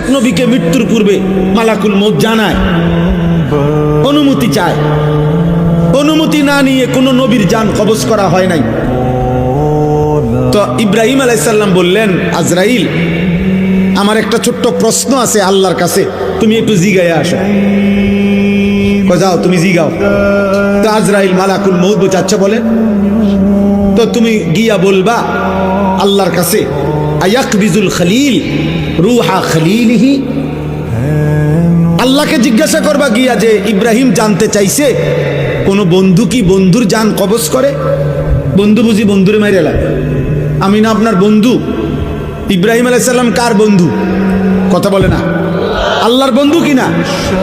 প্রত্যেক নবীকে মৃত্যুর পূর্বে মালাকুল মউত জানায়, অনুমতি চায়। অনুমতি না নিয়ে কোনো নবীর জান কবজ করা হয় নাই। তো ইব্রাহিম আলাইহিস সালাম বললেন, আজরাইল, আমার একটা ছোট্ট প্রশ্ন আছে আল্লাহর কাছে, তুমি একটু জিগাইয়া আসো। যাও তুমি জিগাও। তো আজরাইল মালাকুল মউত বোঝাচ্ছে, বলে তো তুমি গিয়া বলবা আল্লাহর কাছে, আয়াকবিজুল খলিল রুহা খলিলিহি। আল্লাহকে জিজ্ঞাসা করবা গিয়া যে ইব্রাহিম জানতে চাইছে কোন বন্ধু কি বন্ধুর জান কবজ করে? বন্ধু বুঝি বন্ধুরে মাইরে লাগে? আমি না আপনার বন্ধু? ইব্রাহিম আলাইহিস সালাম কার বন্ধু? কথা বলে না, আল্লাহর বন্ধু কিনা?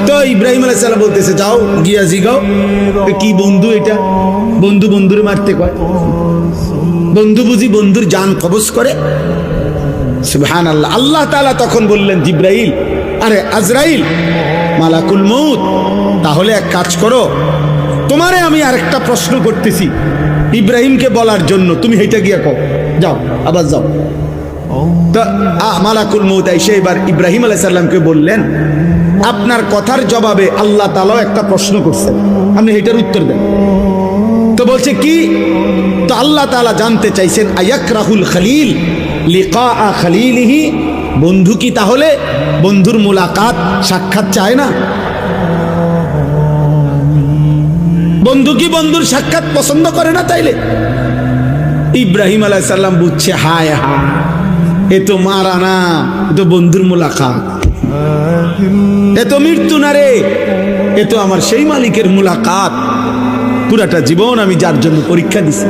তো ইব্রাহিম আলাইহিস সালাম বলতেছে, যাও গিয়া জিগাও কি বন্ধু এটা? বন্ধু বন্ধুরে মারতে কয়? বন্ধু বুঝি বন্ধুর জান কবজ করে? সুবহানাল্লাহ। আল্লাহ তাআলা তখন বললেন, জিব্রাইল, আরে আজরাইল, মালাকুল মউত, তাহলে এক কাজ করো, তোমারে আমি আরেকটা প্রশ্ন করতেছি ইব্রাহিমকে বলার জন্য, তুমি হেঁটে গিয়া কও, যাও, আবার যাও। তো মালাকুল মউত এসে এবার ইব্রাহিম আলাইহিস সালামকে বললেন, আপনার কথার জবাবে আল্লাহ তাআলা একটা প্রশ্ন করছেন, আপনি এটার উত্তর দেন। তো বলছে কি? তো আল্লাহ তাআলা জানতে চাইছেন, আয়াকরাহুল খলিল লিকা খলিলিহি, বন্ধু কি তাহলে বন্ধুর মুলাকাত সাক্ষাৎ চায় না? বন্ধু কি বন্ধুর সাক্ষাৎ পছন্দ করে না? তাইলে ইব্রাহিম আলাইহিস সালাম বুঝছে, হায় হায়, এ তো মারা না, এ তো বন্ধুর মুলাকাত, এ তো মৃত্যু না রে, এ তো আমার সেই মালিকের মুলাকাত, পুরাটা জীবন আমি যার জন্য পরীক্ষা দিছি।